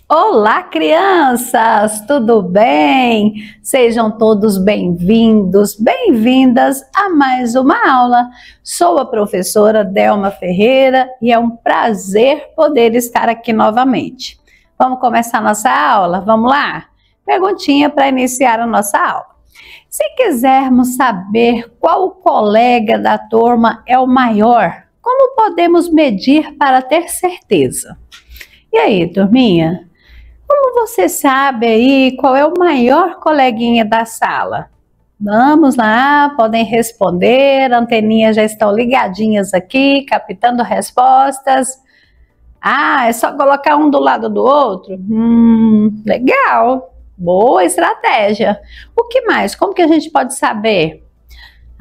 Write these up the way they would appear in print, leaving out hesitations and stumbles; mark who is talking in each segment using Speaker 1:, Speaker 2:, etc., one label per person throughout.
Speaker 1: Olá, crianças! Tudo bem? Sejam todos bem-vindos, bem-vindas a mais uma aula. Sou a professora Delma Ferreira e é um prazer poder estar aqui novamente. Vamos começar nossa aula? Vamos lá? Perguntinha para iniciar a nossa aula. Se quisermos saber qual colega da turma é o maior, como podemos medir para ter certeza? E aí, turminha? Como você sabe aí qual é o maior coleguinha da sala? Vamos lá, podem responder, anteninhas já estão ligadinhas aqui, captando respostas. Ah, é só colocar um do lado do outro? Legal, boa estratégia. O que mais? Como que a gente pode saber?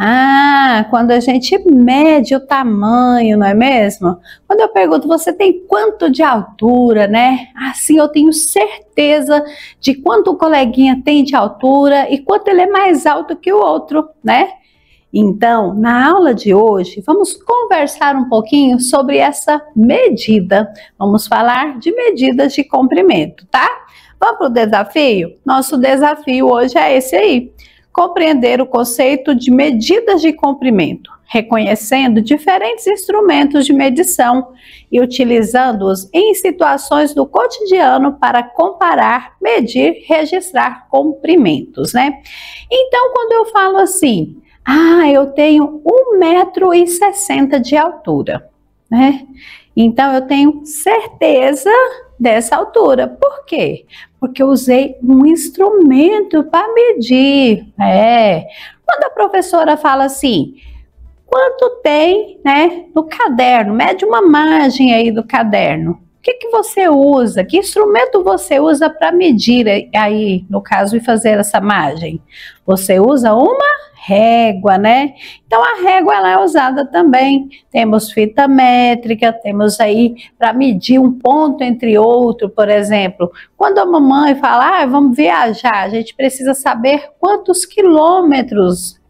Speaker 1: Ah, quando a gente mede o tamanho, não é mesmo? Quando eu pergunto, você tem quanto de altura, né? Assim eu tenho certeza de quanto o coleguinha tem de altura e quanto ele é mais alto que o outro, né? Então, na aula de hoje, vamos conversar um pouquinho sobre essa medida. Vamos falar de medidas de comprimento, tá? Vamos para o desafio? Nosso desafio hoje é esse aí. Compreender o conceito de medidas de comprimento, reconhecendo diferentes instrumentos de medição e utilizando-os em situações do cotidiano para comparar, medir, registrar comprimentos, né? Então, quando eu falo assim, eu tenho 1,60 m de altura, né? Então, eu tenho certeza dessa altura. Por quê? Porque eu usei um instrumento para medir. Quando a professora fala assim, quanto tem, né, no caderno, mede uma margem aí do caderno. O que você usa? Que instrumento você usa para medir aí, no caso, e fazer essa margem? Você usa uma régua, né? Então a régua ela é usada também. Temos fita métrica, temos aí para medir um ponto entre outro, por exemplo. Quando a mamãe fala, vamos viajar, a gente precisa saber quantos quilômetros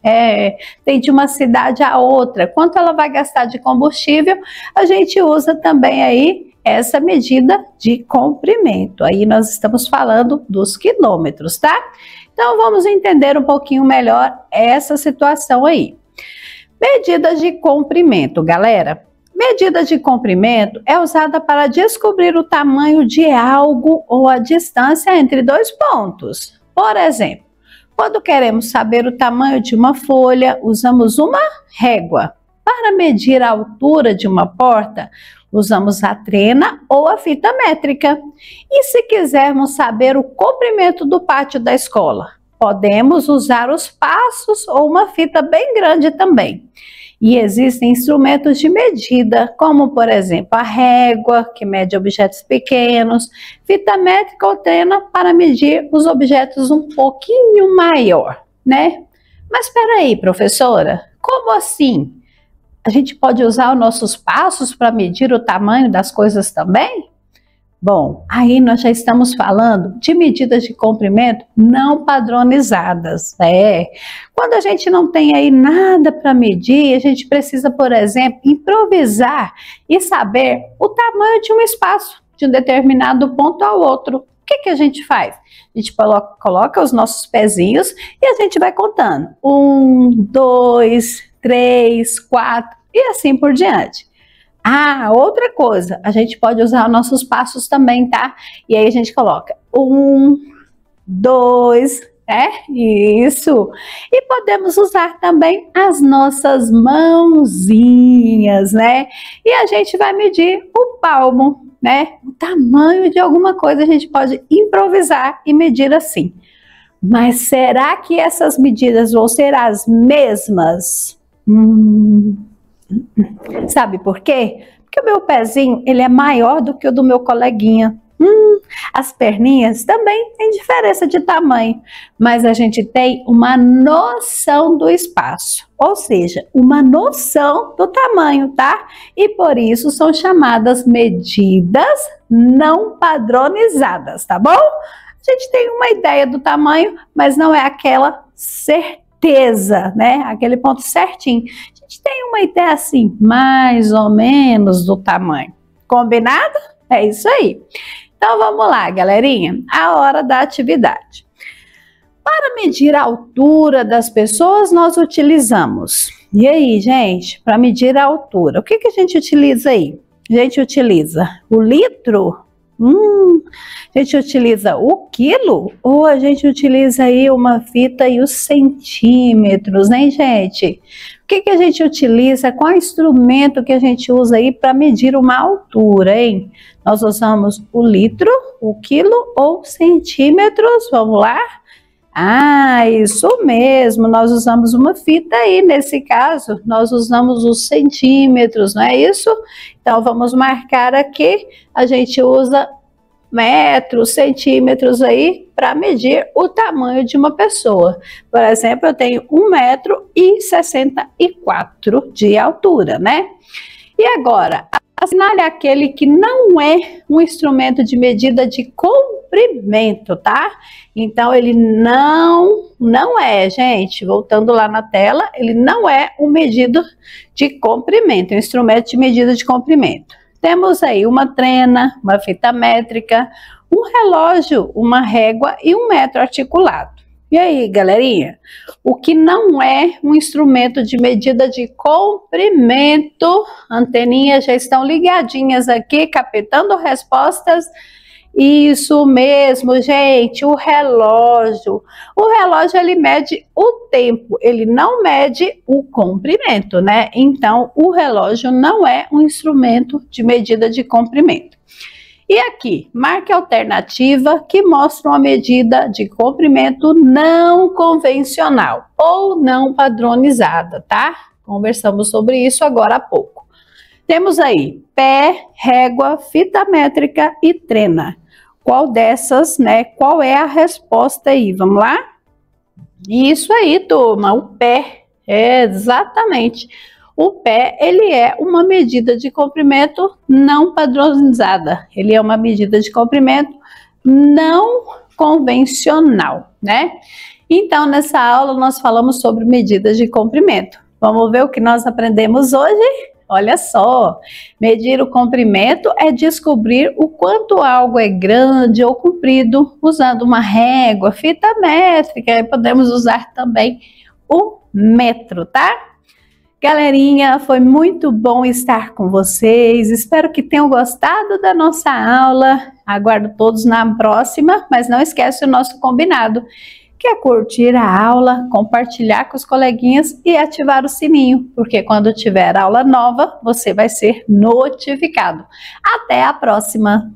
Speaker 1: tem de uma cidade a outra, quanto ela vai gastar de combustível, a gente usa também aí essa medida de comprimento. Aí nós estamos falando dos quilômetros, tá? Então vamos entender um pouquinho melhor essa situação aí. Medidas de comprimento, galera. Medida de comprimento é usada para descobrir o tamanho de algo ou a distância entre dois pontos. Por exemplo, quando queremos saber o tamanho de uma folha, usamos uma régua. Para medir a altura de uma porta, usamos a trena ou a fita métrica. E se quisermos saber o comprimento do pátio da escola, podemos usar os passos ou uma fita bem grande também. E existem instrumentos de medida, como por exemplo a régua, que mede objetos pequenos, fita métrica ou trena para medir os objetos um pouquinho maior, né? Mas espera aí, professora, como assim? A gente pode usar os nossos passos para medir o tamanho das coisas também? Bom, aí nós já estamos falando de medidas de comprimento não padronizadas. Quando a gente não tem aí nada para medir, a gente precisa, por exemplo, improvisar e saber o tamanho de um espaço, de um determinado ponto ao outro. O que a gente faz? A gente coloca os nossos pezinhos e a gente vai contando. 1, 2, 3, 4 e assim por diante. Outra coisa, a gente pode usar nossos passos também, tá? E aí a gente coloca 1, 2, isso. E podemos usar também as nossas mãozinhas, né? E a gente vai medir o palmo, né? O tamanho de alguma coisa a gente pode improvisar e medir assim. Mas será que essas medidas vão ser as mesmas? Sabe por quê? Porque o meu pezinho, ele é maior do que o do meu coleguinha. As perninhas também têm diferença de tamanho, mas a gente tem uma noção do espaço, ou seja, uma noção do tamanho, tá? E por isso são chamadas medidas não padronizadas, tá bom? A gente tem uma ideia do tamanho, mas não é aquela certeza, né? Aquele ponto certinho. A gente tem uma ideia assim, mais ou menos do tamanho. Combinado? É isso aí. Então vamos lá, galerinha, a hora da atividade. Para medir a altura das pessoas, nós utilizamos. E aí, gente, para medir a altura, o que a gente utiliza aí? A gente utiliza o litro? A gente utiliza o quilo? Ou a gente utiliza aí uma fita e os centímetros, né, gente? O que a gente utiliza? Qual instrumento que a gente usa aí para medir uma altura, hein? Nós usamos o litro, o quilo ou centímetros? Vamos lá? Ah, isso mesmo, nós usamos uma fita aí, nesse caso, nós usamos os centímetros, não é isso? Então, vamos marcar aqui, a gente usa metros, centímetros aí, para medir o tamanho de uma pessoa. Por exemplo, eu tenho 1,64 m de altura, né? E agora, assinale aquele que não é um instrumento de medida de comprimento, tá? Então, ele não é, gente, voltando lá na tela, ele não é um medido de comprimento, um instrumento de medida de comprimento. Temos aí uma trena, uma fita métrica, um relógio, uma régua e um metro articulado. E aí, galerinha, o que não é um instrumento de medida de comprimento? Anteninhas já estão ligadinhas aqui, captando respostas. Isso mesmo, gente, o relógio. O relógio, ele mede o tempo, ele não mede o comprimento, né? Então, o relógio não é um instrumento de medida de comprimento. E aqui, marque a alternativa que mostra uma medida de comprimento não convencional ou não padronizada, tá? Conversamos sobre isso agora há pouco. Temos aí pé, régua, fita métrica e trena. Qual dessas, né? Qual é a resposta aí? Vamos lá? Isso aí, turma, o pé. É, exatamente. O pé, ele é uma medida de comprimento não padronizada. Ele é uma medida de comprimento não convencional, né? Então, nessa aula, nós falamos sobre medidas de comprimento. Vamos ver o que nós aprendemos hoje? Olha só, medir o comprimento é descobrir o quanto algo é grande ou comprido usando uma régua, fita métrica, e podemos usar também o metro, tá? Galerinha, foi muito bom estar com vocês, espero que tenham gostado da nossa aula, aguardo todos na próxima, mas não esquece o nosso combinado, que é curtir a aula, compartilhar com os coleguinhas e ativar o sininho, porque quando tiver aula nova, você vai ser notificado. Até a próxima!